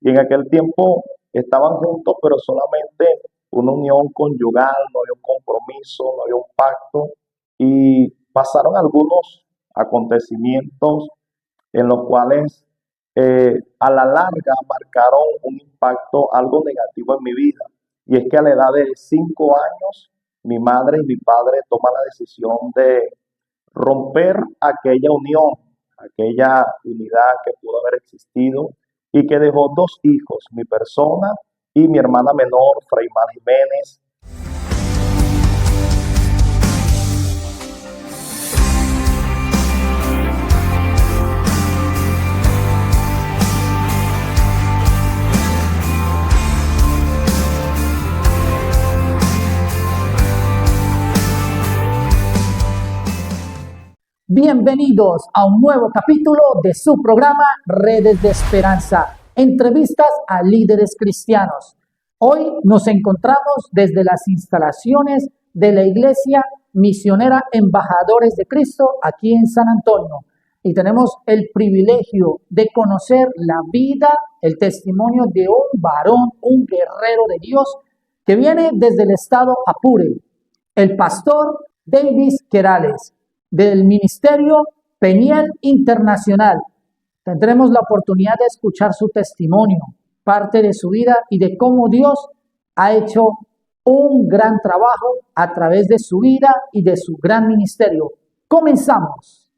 Y en aquel tiempo estaban juntos, pero solamente una unión conyugal, no había un compromiso, no había un pacto. Y pasaron algunos acontecimientos en los cuales a la larga marcaron un impacto algo negativo en mi vida. Y es que a la edad de 5 años, mi madre y mi padre toman la decisión de romper aquella unión, aquella unidad que pudo haber existido y que dejó dos hijos, mi persona y mi hermana menor, Fraimar Jiménez. Bienvenidos a un nuevo capítulo de su programa Redes de Esperanza, entrevistas a líderes cristianos. Hoy nos encontramos desde las instalaciones de la Iglesia Misionera Embajadores de Cristo aquí en San Antonio y tenemos el privilegio de conocer la vida, el testimonio de un varón, un guerrero de Dios que viene desde el estado Apure, el pastor Davis Querales, del Ministerio Peniel Internacional. Tendremos la oportunidad de escuchar su testimonio, parte de su vida y de cómo Dios ha hecho un gran trabajo a través de su vida y de su gran ministerio. Comenzamos.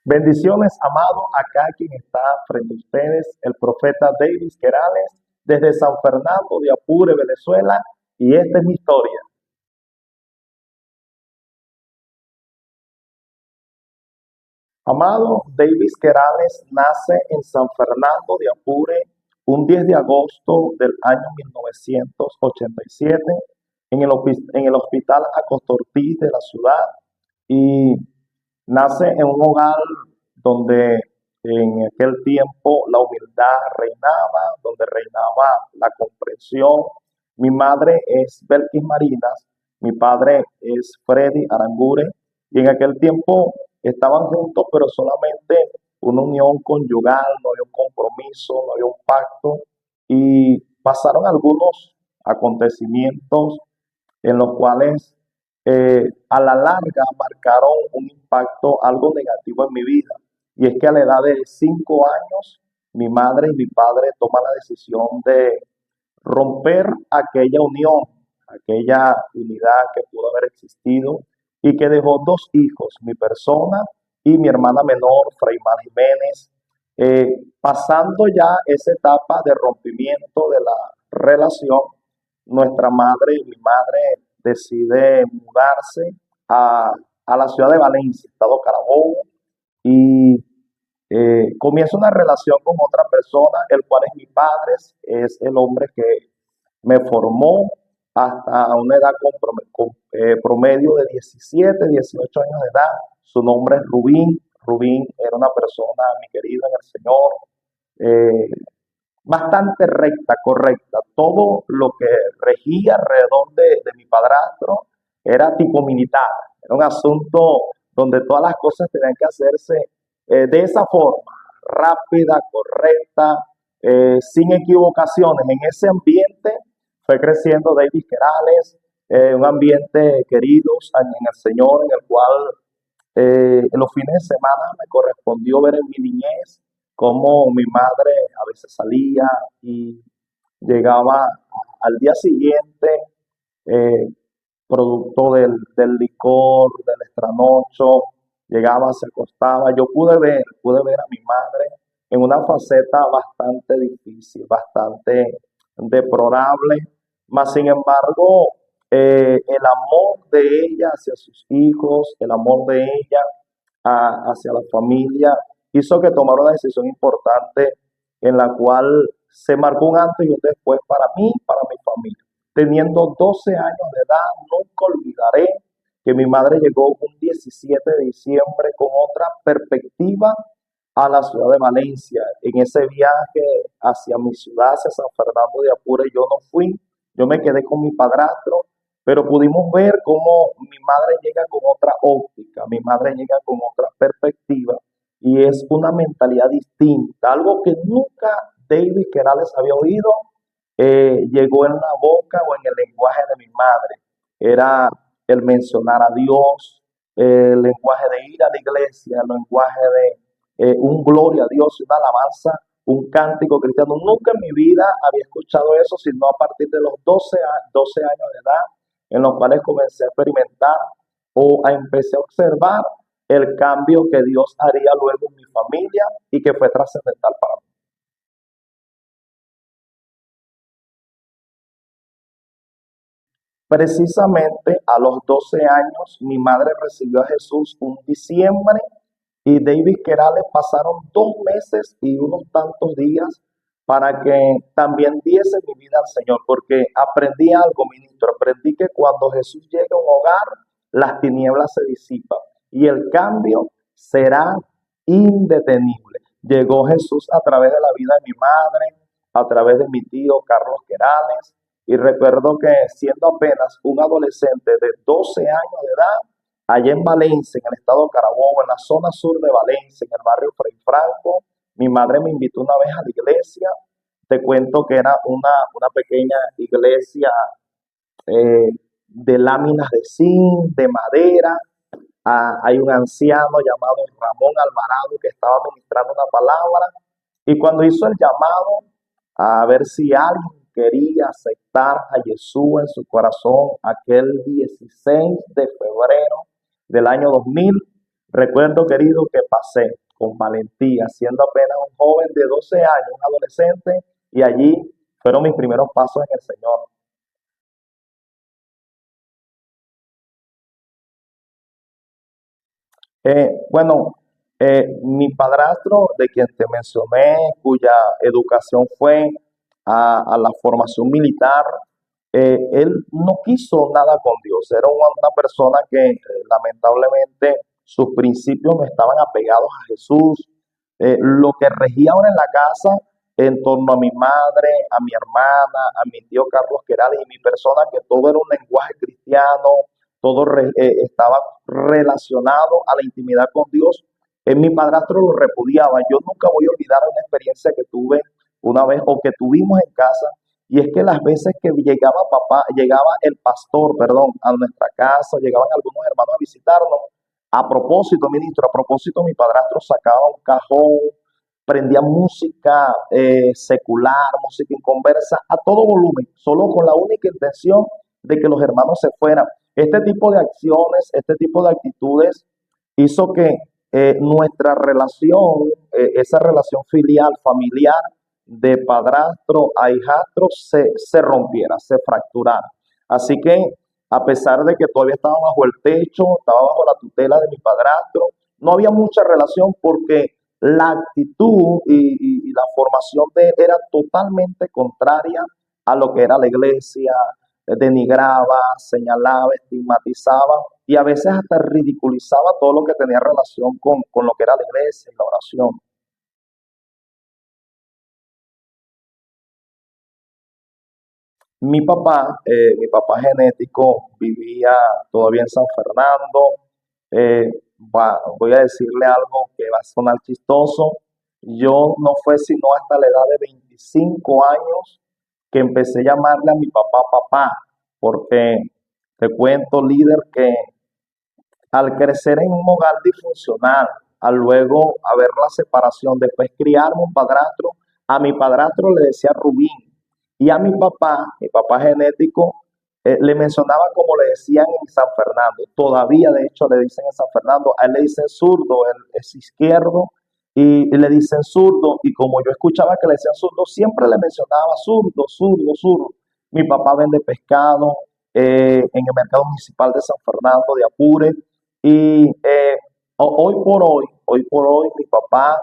Bendiciones, amado. Acá quien está frente a ustedes, el profeta Davis Querales, desde San Fernando de Apure, Venezuela, y esta es mi historia. Amado, Davis Querales nace en San Fernando de Apure un 10 de agosto del año 1987 en el Hospital Acosta Ortiz de la ciudad, y nace en un hogar donde en aquel tiempo la humildad reinaba, donde reinaba la comprensión. Mi madre es Belkis Marinas, mi padre es Freddy Arangure, y en aquel tiempo estaban juntos, pero solamente una unión conyugal, no había un compromiso, no había un pacto, y pasaron algunos acontecimientos en los cuales a la larga marcaron un impacto algo negativo en mi vida. Y es que a la edad de 5 años, mi madre y mi padre toman la decisión de romper aquella unión, aquella unidad que pudo haber existido y que dejó dos hijos, mi persona y mi hermana menor, Fraimar Jiménez. Pasando ya esa etapa de rompimiento de la relación, nuestra madre y mi madre decide mudarse a, a la ciudad de Valencia, estado Carabobo, y comienza una relación con otra persona, el cual es mi padre, es el hombre que me formó hasta una edad promedio de 17, 18 años de edad. Su nombre es Rubín. Rubín era una persona, mi querido en el Señor, bastante recta, correcta. Todo lo que regía alrededor de mi padrastro era tipo militar. Era un asunto donde todas las cosas tenían que hacerse de esa forma, rápida, correcta, sin equivocaciones. En ese ambiente fue creciendo Davis Querales, un ambiente queridos en el Señor, en el cual en los fines de semana me correspondió ver en mi niñez cómo mi madre a veces salía y llegaba al día siguiente, eh, producto del licor, del estranocho, llegaba, se acostaba. Yo pude ver a mi madre en una faceta bastante difícil, bastante deplorable, mas sin embargo, el amor de ella hacia sus hijos, el amor de ella hacia la familia, hizo que tomara una decisión importante en la cual se marcó un antes y un después para mí y para mi familia. Teniendo 12 años de edad, nunca olvidaré que mi madre llegó un 17 de diciembre con otra perspectiva a la ciudad de Valencia. En ese viaje hacia mi ciudad, hacia San Fernando de Apure, yo no fui, yo me quedé con mi padrastro, pero pudimos ver cómo mi madre llega con otra óptica, mi madre llega con otra perspectiva y es una mentalidad distinta, algo que nunca David Querales había oído, llegó en la boca o en el lenguaje de mi madre. Era el mencionar a Dios, el lenguaje de ir a la iglesia, el lenguaje de un gloria a Dios, una alabanza, un cántico cristiano. Nunca en mi vida había escuchado eso, sino a partir de los 12 años de edad, en los cuales comencé a experimentar o empecé a observar el cambio que Dios haría luego en mi familia y que fue trascendental para mí. Precisamente a los 12 años, mi madre recibió a Jesús un diciembre y David Querales pasaron 2 meses y unos tantos días para que también diese mi vida al Señor, porque aprendí algo, ministro, aprendí que cuando Jesús llega a un hogar, las tinieblas se disipan y el cambio será indetenible. Llegó Jesús a través de la vida de mi madre, a través de mi tío Carlos Querales, y recuerdo que siendo apenas un adolescente de 12 años de edad, allá en Valencia, en el estado de Carabobo, en la zona sur de Valencia, en el barrio Frei Franco, mi madre me invitó una vez a la iglesia. Te cuento que era una pequeña iglesia de láminas de zinc, de madera. Hay un anciano llamado Ramón Alvarado que estaba ministrando una palabra y cuando hizo el llamado a ver si alguien quería aceptar a Jesús en su corazón aquel 16 de febrero del año 2000, recuerdo, querido, que pasé con valentía, siendo apenas un joven de 12 años, un adolescente, y allí fueron mis primeros pasos en el Señor. Bueno, mi padrastro, de quien te mencioné, cuya educación fue a la formación militar, él no quiso nada con Dios. Era una persona que lamentablemente sus principios no estaban apegados a Jesús. Lo que regía ahora en la casa, en torno a mi madre, a mi hermana, a mi tío Carlos Querales y mi persona, que todo era un lenguaje cristiano, todo estaba relacionado a la intimidad con Dios. Mi padrastro lo repudiaba. Yo nunca voy a olvidar una experiencia que tuve una vez o que tuvimos en casa, y es que las veces que llegaba el pastor, perdón, a nuestra casa, llegaban algunos hermanos a visitarnos, a propósito, ministro, a propósito, mi padrastro sacaba un cajón, prendía música secular, música inconversa, a todo volumen, solo con la única intención de que los hermanos se fueran. Este tipo de acciones, este tipo de actitudes hizo que nuestra relación, esa relación filial, familiar, de padrastro a hijastro, se rompiera, se fracturara. Así que, a pesar de que todavía estaba bajo el techo, estaba bajo la tutela de mi padrastro, no había mucha relación porque la actitud y la formación de él era totalmente contraria a lo que era la iglesia, denigraba, señalaba, estigmatizaba y a veces hasta ridiculizaba todo lo que tenía relación con lo que era la iglesia y la oración. Mi papá genético vivía todavía en San Fernando. Voy a decirle algo que va a sonar chistoso. Yo no fue sino hasta la edad de 25 años que empecé a llamarle a mi papá papá, porque te cuento, líder, que al crecer en un hogar disfuncional, al luego haber la separación, después criarme un padrastro, a mi padrastro le decía Rubín y a mi papá genético, le mencionaba como le decían en San Fernando. Todavía, de hecho, le dicen en San Fernando, a él le dicen zurdo, él es izquierdo y le dicen zurdo. Y como yo escuchaba que le decían zurdo, siempre le mencionaba zurdo, zurdo, zurdo. Mi papá vende pescado en el mercado municipal de San Fernando de Apure. Y hoy por hoy, mi papá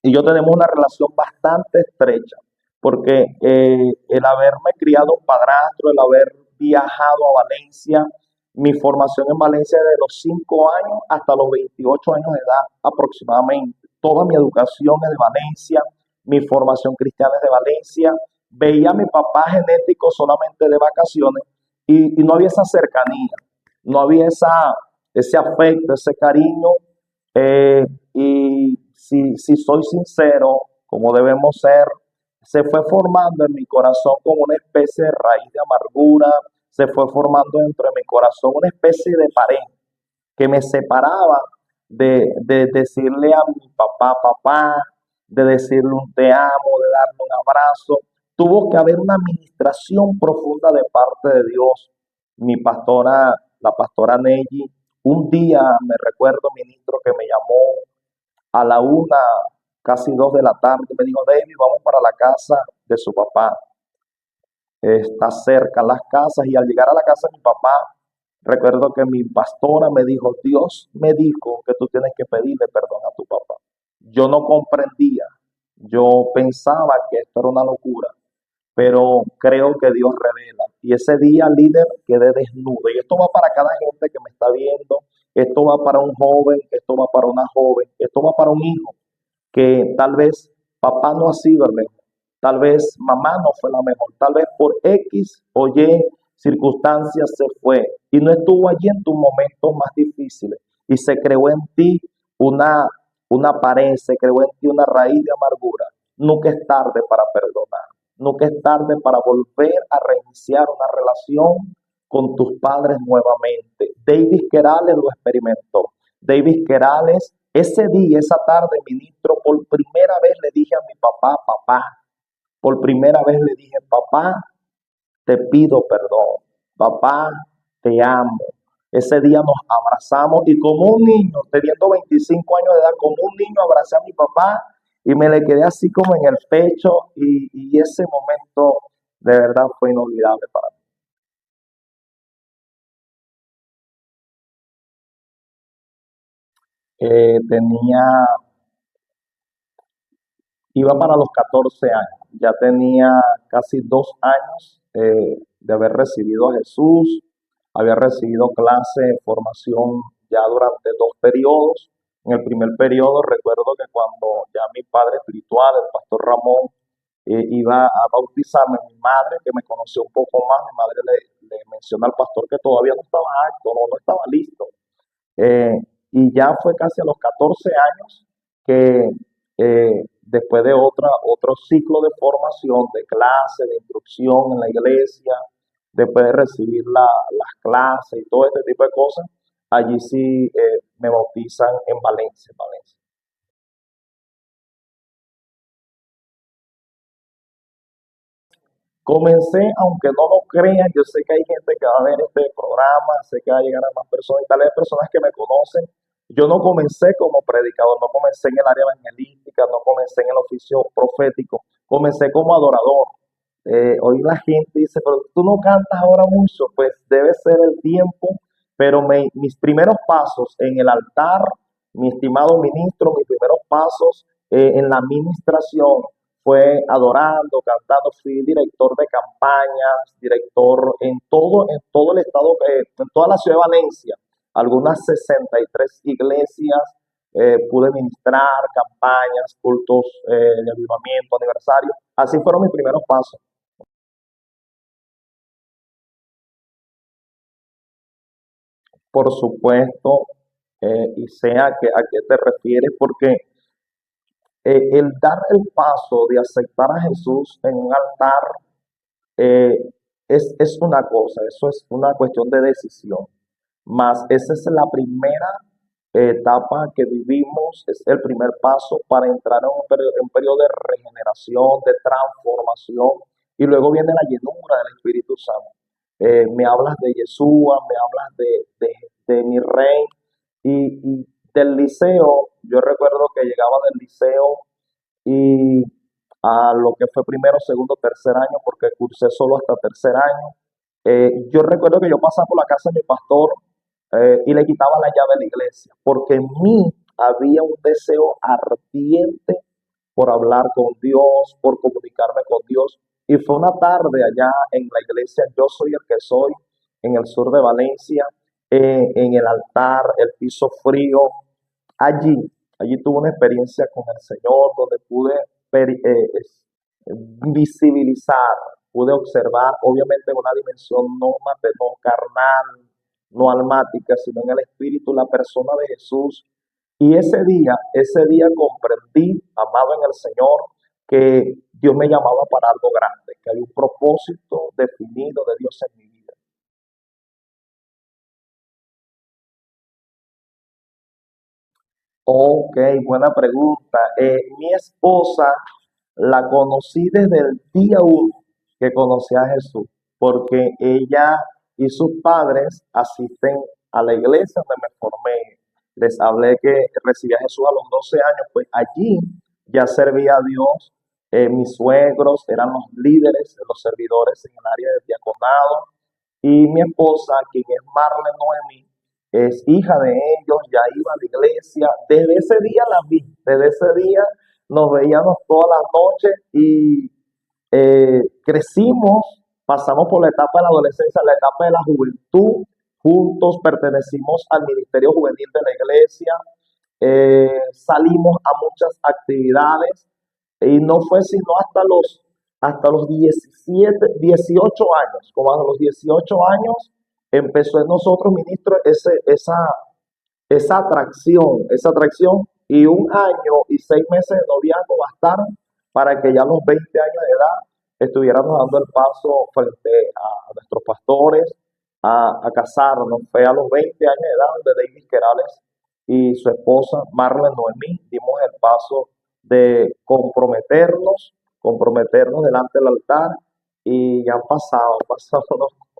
y yo tenemos una relación bastante estrecha, porque el haberme criado un padrastro, el haber viajado a Valencia, mi formación en Valencia de los 5 años hasta los 28 años de edad aproximadamente, toda mi educación es de Valencia, mi formación cristiana es de Valencia, veía a mi papá genético solamente de vacaciones y no había esa cercanía, no había ese afecto, ese cariño. Y si soy sincero, como debemos ser, se fue formando en mi corazón como una especie de raíz de amargura, se fue formando dentro de mi corazón una especie de pared que me separaba de decirle a mi papá, papá, de decirle un te amo, de darle un abrazo. Tuvo que haber una administración profunda de parte de Dios. Mi pastora, la pastora Neji, un día me recuerdo, ministro, que me llamó a la 1, casi 2 de la tarde, me dijo, David, vamos para la casa de su papá. Está cerca las casas y al llegar a la casa de mi papá, recuerdo que mi pastora me dijo, Dios me dijo que tú tienes que pedirle perdón a tu papá. Yo no comprendía, yo pensaba que esto era una locura, pero creo que Dios revela. Y ese día, líder, quedé desnudo. Y esto va para cada gente que me está viendo, esto va para un joven, esto va para una joven, esto va para un hijo que tal vez papá no ha sido el mejor, tal vez mamá no fue la mejor, tal vez por X o Y circunstancias se fue y no estuvo allí en tus momentos más difíciles y se creó en ti una, una pared, se creó en ti una raíz de amargura. Nunca es tarde para perdonar, nunca es tarde para volver a reiniciar una relación con tus padres nuevamente. David Querales lo experimentó. David Querales, ese día, esa tarde, ministro, por primera vez le dije a mi papá, papá, por primera vez le dije, papá, te pido perdón, papá, te amo. Ese día nos abrazamos y como un niño, teniendo 25 años de edad, como un niño abracé a mi papá y me le quedé así como en el pecho y ese momento de verdad fue inolvidable para mí. Tenía Iba para los 14 años, ya tenía casi 2 años de haber recibido a Jesús, había recibido clase de formación ya durante 2 periodos. En el primer periodo recuerdo que cuando ya mi padre espiritual, el pastor Ramón, iba a bautizarme, mi madre, que me conoció un poco más, mi madre le menciona al pastor que todavía no estaba apto, no estaba listo. Eh, y ya fue casi a los 14 años que después de otro ciclo de formación, de clase, de instrucción en la iglesia, después de recibir las clases y todo este tipo de cosas, allí sí me bautizan en Valencia, Valencia. Comencé, aunque no lo crean, yo sé que hay gente que va a ver este programa, sé que va a llegar a más personas y tal vez personas que me conocen. Yo no comencé como predicador, no comencé en el área evangelística, no comencé en el oficio profético, comencé como adorador. Hoy la gente dice, pero tú no cantas ahora mucho, pues debe ser el tiempo, pero mis primeros pasos en el altar, mi estimado ministro, mis primeros pasos en la administración fue adorando, cantando, fui director de campañas, director en todo el estado, en toda la ciudad de Valencia, algunas 63 iglesias, pude ministrar campañas, cultos de avivamiento, aniversario. Así fueron mis primeros pasos. Por supuesto, y sé a qué te refieres, porque el dar el paso de aceptar a Jesús en un altar eh, es una cosa, eso es una cuestión de decisión. Mas esa es la primera etapa que vivimos, es el primer paso para entrar en un periodo de regeneración, de transformación, y luego viene la llenura del Espíritu Santo. Me hablas de Yeshua, me hablas de mi rey, y del liceo, yo recuerdo que llegaba del liceo y a lo que fue primero, segundo, tercer año, porque cursé solo hasta tercer año. Yo recuerdo que yo pasaba por la casa de mi pastor y le quitaba la llave de la iglesia, porque en mí había un deseo ardiente por hablar con Dios, por comunicarme con Dios. Y fue una tarde allá en la iglesia Yo Soy el que Soy, en el sur de Valencia, en el altar, el piso frío. Allí, allí tuve una experiencia con el Señor donde pude visibilizar pude observar, obviamente en una dimensión no carnal, no almática, sino en el espíritu, la persona de Jesús. Y ese día comprendí, amado en el Señor, que Dios me llamaba para algo grande, que hay un propósito definido de Dios en mi vida. Ok, buena pregunta. Mi esposa la conocí desde el día uno que conocí a Jesús, porque ella y sus padres asisten a la iglesia donde me formé. Les hablé que recibí a Jesús a los 12 años, pues allí ya servía a Dios. Mis suegros eran los líderes, los servidores en el área del diaconado, y mi esposa, quien es Marlene Noemí, es hija de ellos, ya iba a la iglesia. Desde ese día la vi, desde ese día nos veíamos todas las noches y crecimos, pasamos por la etapa de la adolescencia, la etapa de la juventud, juntos pertenecimos al ministerio juvenil de la iglesia, salimos a muchas actividades y no fue sino hasta los 17, 18 años, como a los 18 años empezó en nosotros, ministro, esa atracción, y un año y 6 meses de noviazgo bastaron para que ya a los 20 años de edad estuviéramos dando el paso frente a nuestros pastores a casarnos. Fue a los 20 años de edad donde David Querales y su esposa Marlene Noemí dimos el paso de comprometernos delante del altar, y ya han pasado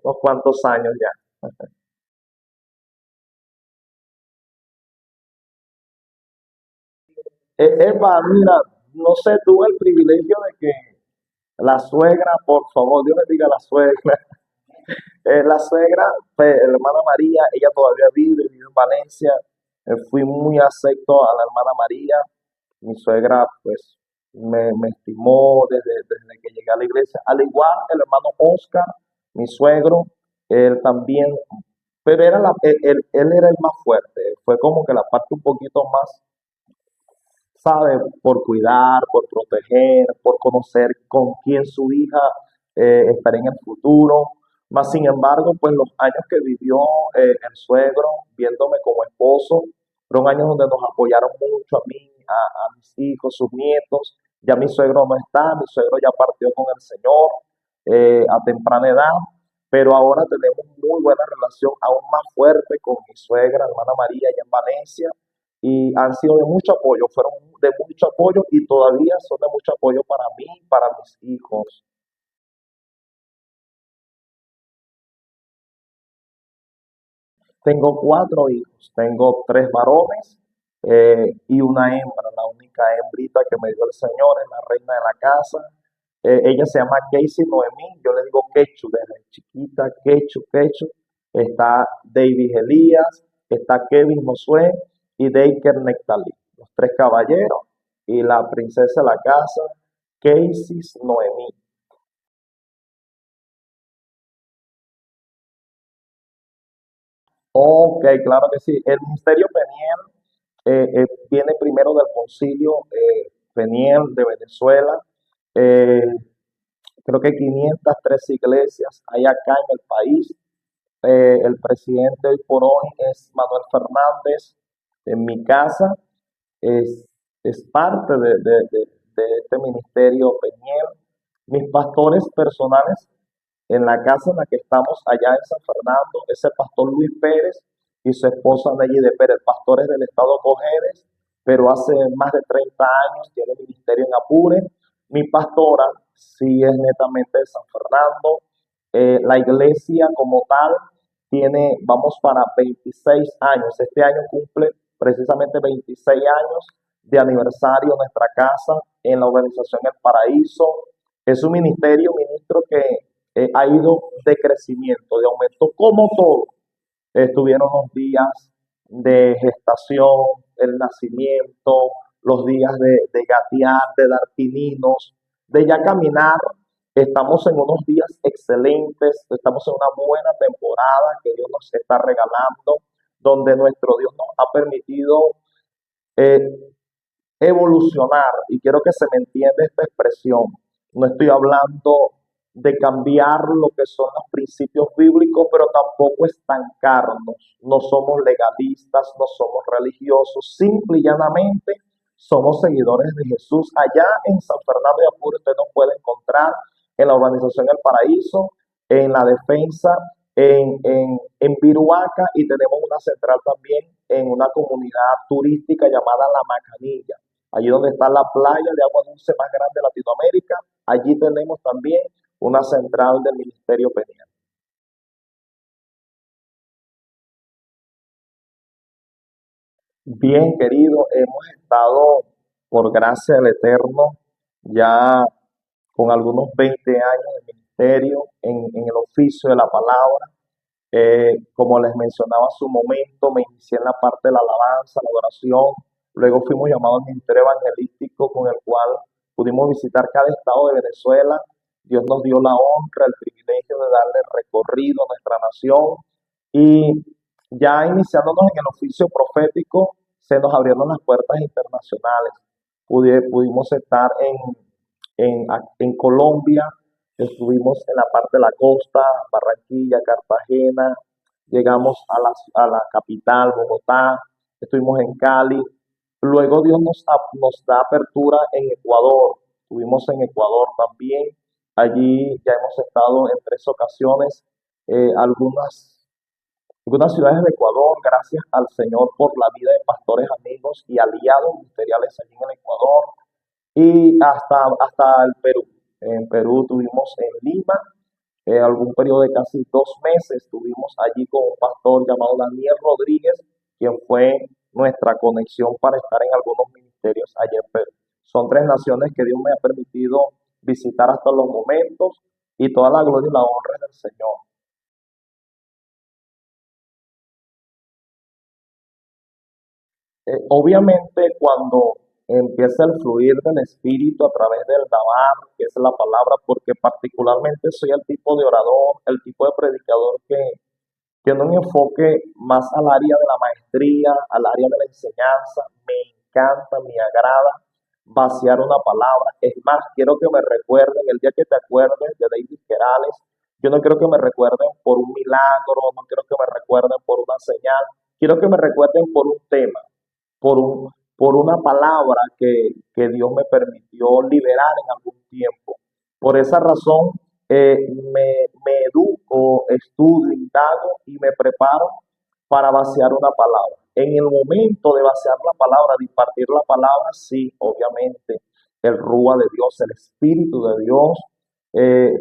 unos cuantos años ya. Eva, mira, no sé, tuve el privilegio de que la suegra, por favor, Dios bendiga a la suegra. La suegra, pues, la hermana María, ella todavía vive en Valencia. Fui muy afecto a la hermana María. Mi suegra, pues, me estimó desde que llegué a la iglesia. Al igual el hermano Oscar, mi suegro, él también, pero él era el más fuerte. Fue como que la parte un poquito más, ¿sabe? Por cuidar, por proteger, por conocer con quién su hija estará en el futuro. Más sin embargo, pues los años que vivió el suegro, viéndome como esposo, fueron años donde nos apoyaron mucho a mí, a mis hijos, sus nietos. Ya mi suegro no está, mi suegro ya partió con el Señor a temprana edad, pero ahora tenemos muy buena relación, aún más fuerte con mi suegra, hermana María, allá en Valencia, y han sido de mucho apoyo, fueron de mucho apoyo y todavía son de mucho apoyo para mí, para mis hijos. Tengo 4 hijos, tengo 3 varones y una hembra, la única hembrita que me dio el Señor, es la reina de la casa. Ella se llama Casey Noemí, yo le digo Quechu desde chiquita, Quechu, Quechu. Está David Elías, está Kevin Josué y Daker Nectalí, los 3 caballeros, y la princesa de la casa, Casey Noemí. Ok, claro que sí. El misterio Peniel viene primero del Concilio Peniel de Venezuela. Eh, Creo que 503 iglesias hay acá en el país. El presidente hoy por hoy es Manuel Fernández. En mi casa es, es parte de este ministerio Peniel. Mis pastores personales en la casa en la que estamos allá en San Fernando es el pastor Luis Pérez y su esposa Nelly de Pérez, pastores del estado Cojedes, pero hace más de 30 años tiene ministerio en Apure. Mi pastora sí es netamente de San Fernando. La iglesia como tal vamos para 26 años. Este año cumple precisamente 26 años de aniversario nuestra casa en la organización El Paraíso. Es un ministerio, ministro, que ha ido de crecimiento, de aumento, como todo. Estuvieron los días de gestación, el nacimiento, los días de gatear, de dar pininos, de ya caminar. Estamos en unos días excelentes, estamos en una buena temporada que Dios nos está regalando, donde nuestro Dios nos ha permitido eh, evolucionar, y quiero que se me entienda esta expresión. No estoy hablando de cambiar lo que son los principios bíblicos, pero tampoco estancarnos. No somos legalistas, no somos religiosos, simple y llanamente somos seguidores de Jesús. Allá en San Fernando de Apure usted nos puede encontrar en la urbanización El Paraíso, en La Defensa, en Viruaca, y tenemos una central también en una comunidad turística llamada La Macanilla, allí donde está la playa de agua dulce más grande de Latinoamérica. Allí tenemos también una central del Ministerio Peniel. Bien, querido, hemos estado, por gracia del Eterno, ya con algunos 20 años de ministerio en el oficio de la palabra. Como les mencionaba hace un momento, me inicié en la parte de la alabanza, la adoración. Luego fuimos llamados al ministerio evangelístico, con el cual pudimos visitar cada estado de Venezuela. Dios nos dio la honra, el privilegio de darle recorrido a nuestra nación. Y ya iniciándonos en el oficio profético, se nos abrieron las puertas internacionales. Pudimos estar en Colombia, estuvimos en la parte de la costa, Barranquilla, Cartagena, llegamos a la capital, Bogotá, estuvimos en Cali. Luego Dios nos da apertura en Ecuador, estuvimos en Ecuador también. Allí ya hemos estado en 3 ocasiones, algunas ciudades de Ecuador, gracias al Señor por la vida de pastores amigos y aliados ministeriales allí en el Ecuador, y hasta el Perú. En Perú tuvimos en Lima, algún periodo de casi 2 meses, estuvimos allí con un pastor llamado Daniel Rodríguez, quien fue nuestra conexión para estar en algunos ministerios allá en Perú. Son 3 naciones que Dios me ha permitido visitar hasta los momentos, y toda la gloria y la honra es del Señor. Obviamente, cuando empieza el fluir del Espíritu a través del Dabar, que es la palabra, porque particularmente soy el tipo de orador, el tipo de predicador que tiene un enfoque más al área de la maestría, al área de la enseñanza. Me encanta, me agrada vaciar una palabra. Es más, quiero que me recuerden, el día que te acuerdes de David Querales, yo no quiero que me recuerden por un milagro, no quiero que me recuerden por una señal, quiero que me recuerden por un tema, por una palabra que Dios me permitió liberar en algún tiempo. Por esa razón, me educo, estudio, indago y me preparo para vaciar una palabra. En el momento de vaciar la palabra, de impartir la palabra, sí, obviamente, el Rúa de Dios, el Espíritu de Dios,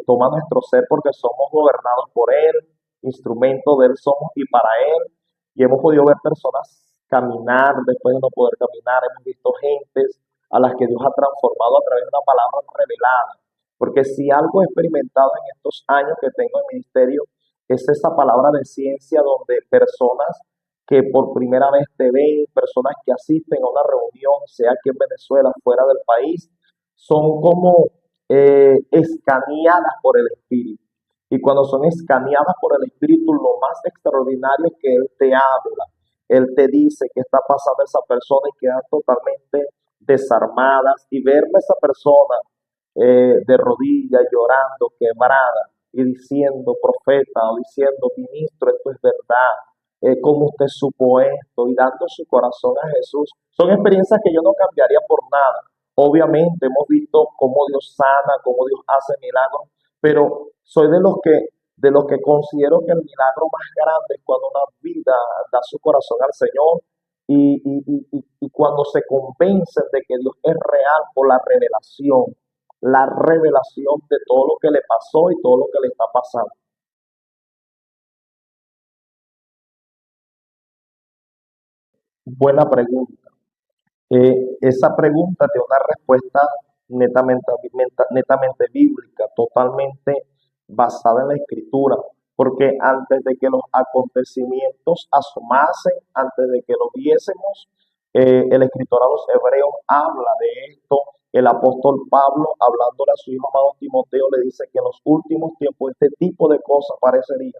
toma nuestro ser, porque somos gobernados por Él, instrumentos de Él somos y para Él. Y hemos podido ver personas caminar después de no poder caminar. Hemos visto gentes a las que Dios ha transformado a través de una palabra revelada. Porque si algo he experimentado en estos años que tengo en ministerio, es esa palabra de ciencia, donde personas que por primera vez te ven, personas que asisten a una reunión, sea aquí en Venezuela, fuera del país, son como escaneadas por el Espíritu. Y cuando son escaneadas por el Espíritu, lo más extraordinario es que Él te habla, Él te dice qué está pasando a esa persona, y quedan totalmente desarmadas. Y verme a esa persona de rodillas, llorando, quebrada, y diciendo, profeta, o diciendo, ministro, esto es verdad, cómo usted supo esto, y dando su corazón a Jesús, son experiencias que yo no cambiaría por nada. Obviamente hemos visto cómo Dios sana, cómo Dios hace milagros, pero soy de los que considero que el milagro más grande es cuando una vida da su corazón al Señor, y cuando se convencen de que Dios es real por la revelación de todo lo que le pasó y todo lo que le está pasando. Buena pregunta. Esa pregunta tiene una respuesta netamente bíblica, totalmente basada en la escritura, porque antes de que los acontecimientos asomasen, antes de que lo viésemos, el escritor a los hebreos habla de esto. El apóstol Pablo, hablándole a su hijo amado Timoteo, le dice que en los últimos tiempos este tipo de cosas parecería.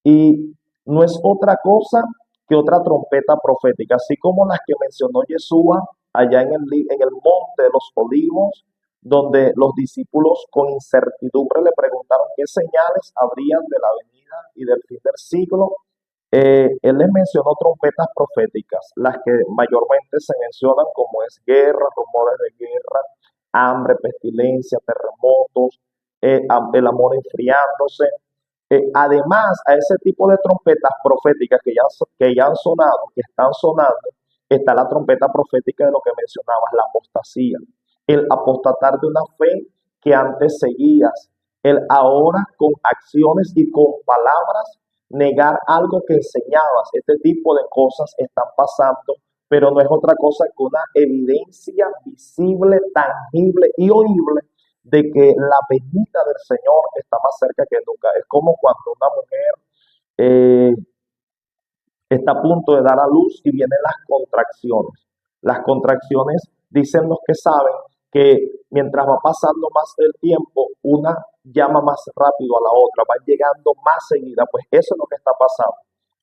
Y no es otra cosa que otra trompeta profética, así como las que mencionó Yeshua allá en el monte de los olivos, donde los discípulos con incertidumbre le preguntaron qué señales habrían de la venida y del fin del siglo. Él les mencionó trompetas proféticas, las que mayormente se mencionan como es guerra, rumores de guerra, hambre, pestilencia, terremotos, el amor enfriándose. Además, a ese tipo de trompetas proféticas que ya han sonado, que están sonando, está la trompeta profética de lo que mencionabas, la apostasía, el apostatar de una fe que antes seguías, el ahora con acciones y con palabras negar algo que enseñabas. Este tipo de cosas están pasando, pero no es otra cosa que una evidencia visible, tangible y oíble de que la venida del Señor está más cerca que nunca. Es como cuando una mujer eh, está a punto de dar a luz y vienen las contracciones. Las contracciones, dicen los que saben, que mientras va pasando más el tiempo, una llama más rápido a la otra, van llegando más seguida. Pues eso es lo que está pasando.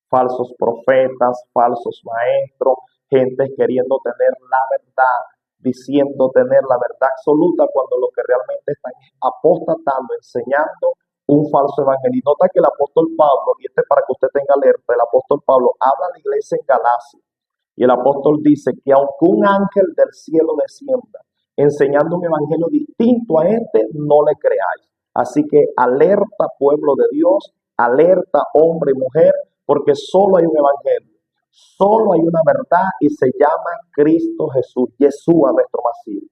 Falsos profetas, falsos maestros, gente queriendo tener la verdad, diciendo tener la verdad absoluta cuando lo que realmente están es apostatando, enseñando un falso evangelio. Y nota que el apóstol Pablo, y este para que usted tenga alerta, el apóstol Pablo habla a la iglesia en Galacia y el apóstol dice que aunque un ángel del cielo descienda enseñando un evangelio distinto a este, no le creáis. Así que alerta pueblo de Dios, alerta hombre y mujer, porque solo hay un evangelio, solo hay una verdad y se llama Cristo Jesús, Yeshua nuestro Mashiach.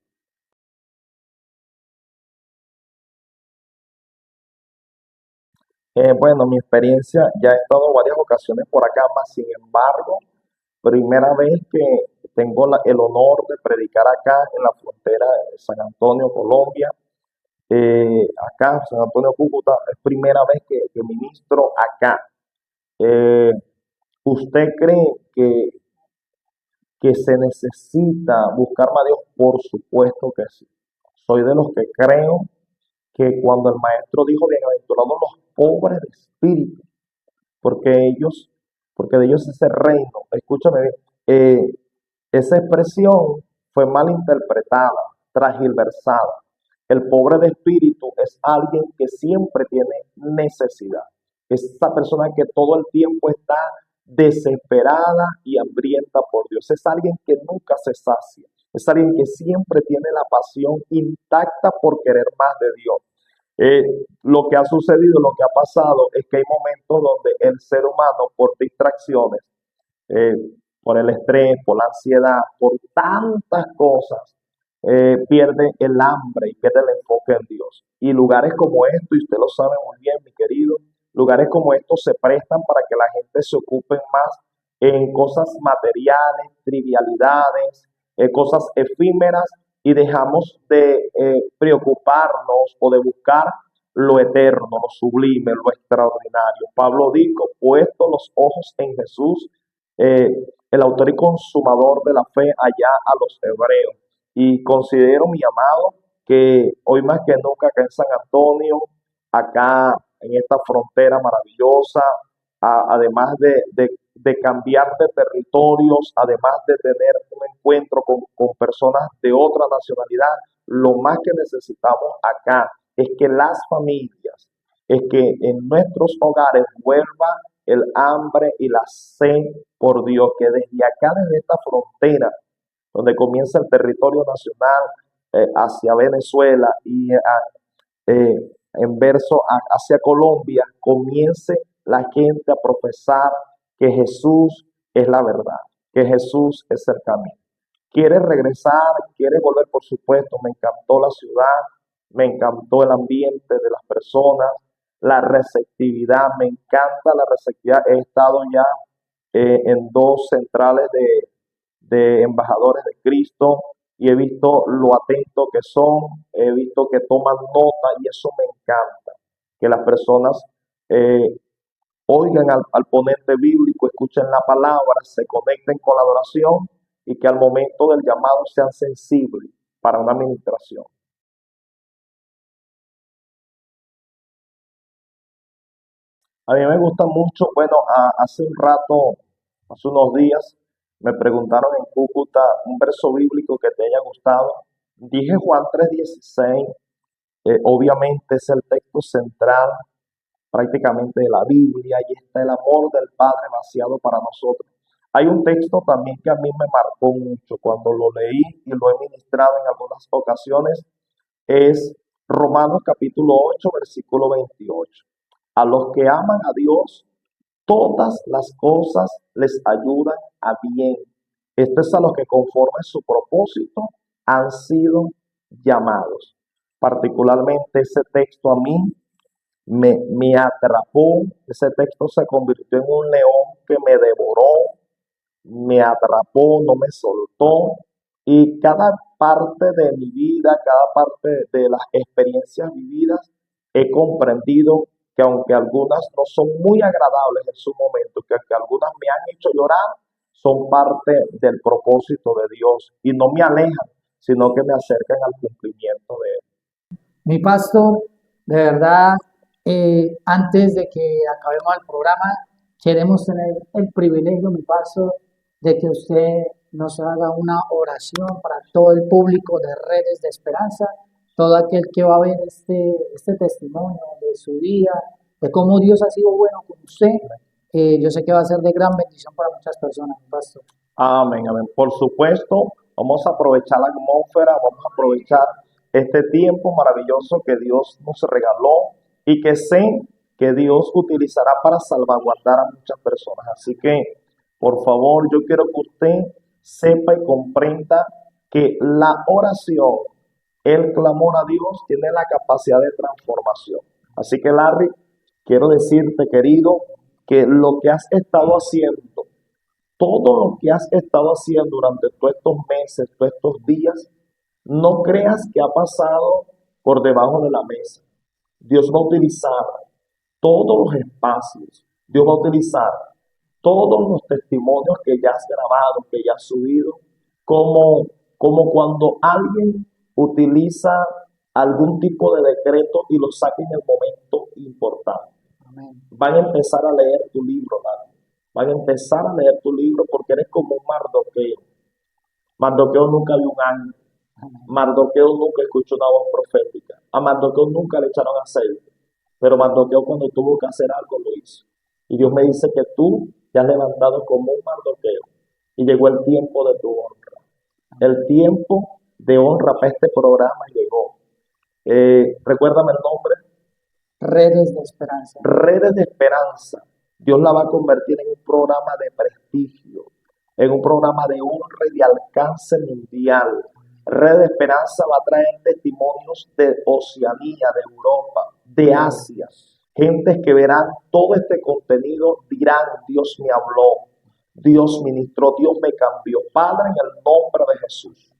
Bueno, mi experiencia, ya he estado varias ocasiones por acá, más sin embargo, primera vez que tengo el honor de predicar acá en la frontera de San Antonio, Colombia. Acá, San Antonio, Cúcuta, es primera vez que ministro acá. Eh, ¿Usted cree que se necesita buscar a Dios? Por supuesto que sí. Soy de los que creo que cuando el maestro dijo, bienaventurados los pobres de espíritu, porque ellos, porque de ellos es el reino. Escúchame bien, esa expresión fue mal interpretada, transgiversada. El pobre de espíritu es alguien que siempre tiene necesidad. Es esa persona que todo el tiempo está desesperada y hambrienta por Dios. Es alguien que nunca se sacia. Es alguien que siempre tiene la pasión intacta por querer más de Dios. Lo que ha sucedido, lo que ha pasado es que hay momentos donde el ser humano, por distracciones, eh, por el estrés, por la ansiedad, por tantas cosas, pierde el hambre y pierde el enfoque en Dios. Y lugares como esto, y usted lo sabe muy bien, mi querido, lugares como estos se prestan para que la gente se ocupe más en cosas materiales, trivialidades, cosas efímeras, y dejamos de preocuparnos o de buscar lo eterno, lo sublime, lo extraordinario. Pablo dijo, puesto los ojos en Jesús, eh, el autor y consumador de la fe allá a los hebreos. Y considero, mi amado, que hoy más que nunca acá en San Antonio, acá en esta frontera maravillosa, además de cambiar de territorios, además de tener un encuentro con personas de otra nacionalidad, lo más que necesitamos acá es que las familias, es que en nuestros hogares vuelva el hambre y la sed por Dios, que desde acá, desde esta frontera, donde comienza el territorio nacional hacia Venezuela y eh, en verso hacia Colombia, comience la gente a profesar que Jesús es la verdad, que Jesús es el camino. ¿Quieres regresar? ¿Quieres volver? Por supuesto, me encantó la ciudad, me encantó el ambiente de las personas, la receptividad, me encanta la receptividad. He estado ya en dos centrales de embajadores de Cristo y he visto lo atento que son, he visto que toman nota y eso me encanta, que las personas eh, oigan al ponente bíblico, escuchen la palabra, se conecten con la adoración y que al momento del llamado sean sensibles para una administración. A mí me gusta mucho, bueno, hace un rato, hace unos días, me preguntaron en Cúcuta un verso bíblico que te haya gustado. Dije Juan 3:16, obviamente es el texto central prácticamente de la Biblia y está el amor del Padre vaciado para nosotros. Hay un texto también que a mí me marcó mucho cuando lo leí y lo he ministrado en algunas ocasiones, es Romanos capítulo 8, versículo 28. A los que aman a Dios, todas las cosas les ayudan a bien. Esto es a los que conforme su propósito han sido llamados. Particularmente ese texto a mí me atrapó, ese texto se convirtió en un león que me devoró, me atrapó, no me soltó y cada parte de mi vida, cada parte de las experiencias vividas, he comprendido que aunque algunas no son muy agradables en su momento, que aunque algunas me han hecho llorar, son parte del propósito de Dios y no me alejan, sino que me acercan al cumplimiento de Él. Mi pastor, de verdad, antes de que acabemos el programa, queremos tener el privilegio, mi pastor, de que usted nos haga una oración para todo el público de Redes de Esperanza, todo aquel que va a ver este testimonio de su vida, de cómo Dios ha sido bueno con usted. Yo sé que va a ser de gran bendición para muchas personas, mi pastor. Amén, amén. Por supuesto, vamos a aprovechar la atmósfera, vamos a aprovechar este tiempo maravilloso que Dios nos regaló y que sé que Dios utilizará para salvaguardar a muchas personas. Así que, por favor, yo quiero que usted sepa y comprenda que la oración, el clamor a Dios, tiene la capacidad de transformación. Así que, Larry, quiero decirte, querido, que lo que has estado haciendo, todo lo que has estado haciendo durante todos estos meses, todos estos días, no creas que ha pasado por debajo de la mesa. Dios va a utilizar todos los espacios, Dios va a utilizar todos los testimonios que ya has grabado, que ya has subido, como cuando alguien utiliza algún tipo de decreto y lo saca en el momento importante. Amén. Van a empezar a leer tu libro, Dani. Van a empezar a leer tu libro porque eres como un Mardoqueo. Mardoqueo nunca vio un ángel. Amén. Mardoqueo nunca escuchó una voz profética. A Mardoqueo nunca le echaron aceite. Pero Mardoqueo cuando tuvo que hacer algo lo hizo. Y Dios me dice que tú te has levantado como un Mardoqueo. Y llegó el tiempo de tu honra. El tiempo de honra para este programa llegó. Recuérdame el nombre. Redes de Esperanza. Redes de Esperanza. Dios la va a convertir en un programa de prestigio, en un programa de honra y de alcance mundial. Redes de Esperanza va a traer testimonios de Oceanía, de Europa, de Asia. Gentes que verán todo este contenido dirán, Dios me habló, Dios ministró, Dios me cambió. Padre, en el nombre de Jesús.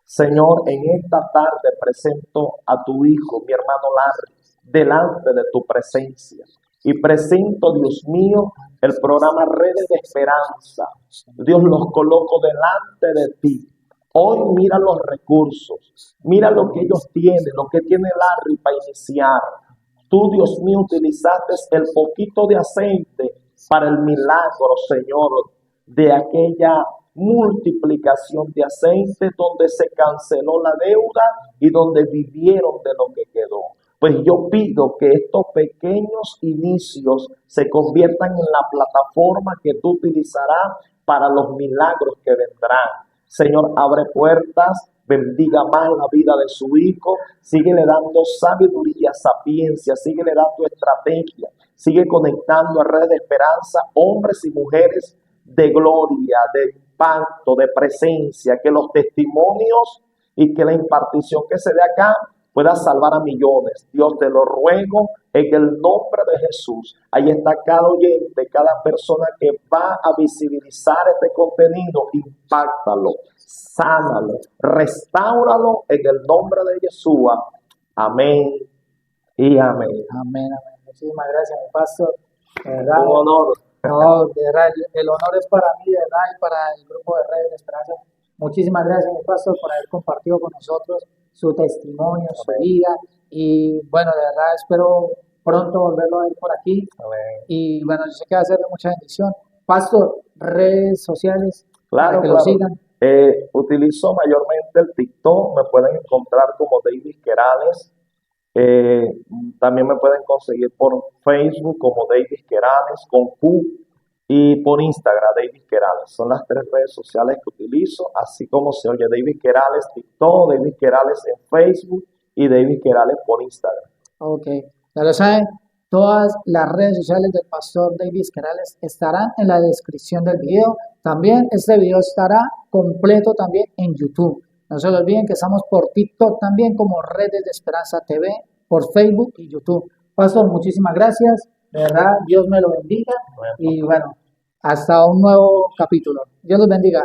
Señor, en esta tarde presento a tu hijo, mi hermano Larry, delante de tu presencia. Y presento, Dios mío, el programa Redes de Esperanza. Dios, los coloco delante de ti. Hoy mira los recursos, mira lo que ellos tienen, lo que tiene Larry para iniciar. Tú, Dios mío, utilizaste el poquito de aceite para el milagro, Señor, de aquella multiplicación de aceite donde se canceló la deuda y donde vivieron de lo que quedó. Pues yo pido que estos pequeños inicios se conviertan en la plataforma que tú utilizarás para los milagros que vendrán. Señor, abre puertas, bendiga más la vida de su hijo, síguele dando sabiduría, sapiencia, síguele dando estrategia, sigue conectando a Redes de Esperanza, hombres y mujeres de gloria, de impacto, de presencia, que los testimonios y que la impartición que se dé acá pueda salvar a millones. Dios, te lo ruego en el nombre de Jesús. Ahí está cada oyente, cada persona que va a visibilizar este contenido. Impáctalo, sánalo, restáuralo en el nombre de Jesús. Amén y amén. Amén, amén. Muchísimas gracias, mi pastor. De verdad, Un honor. no, de verdad, el honor es para mí, de verdad, y para el grupo de Redes de Esperanza. Muchísimas gracias, mi pastor, por haber compartido con nosotros su testimonio, su vida. Y bueno, de verdad, espero pronto volverlo a ver por aquí. Amén. Y bueno, yo sé que va a ser de mucha bendición. Pastor, redes sociales, para Claro, que lo claro. sigan. Utilizo mayormente el TikTok, me pueden encontrar como David Querales. También me pueden conseguir por Facebook como David Querales con Q y por Instagram David Querales. Son las tres redes sociales que utilizo, así como se oye David Querales TikTok, David Querales en Facebook y David Querales por Instagram. Ok, ya lo saben, todas las redes sociales del pastor David Querales estarán en la descripción del video. También este video estará completo también en YouTube. No se lo olviden que estamos por TikTok también como Redes de Esperanza TV, por Facebook y YouTube. Pastor, muchísimas gracias. De verdad, Dios me lo bendiga. Y bueno, hasta un nuevo capítulo. Dios los bendiga.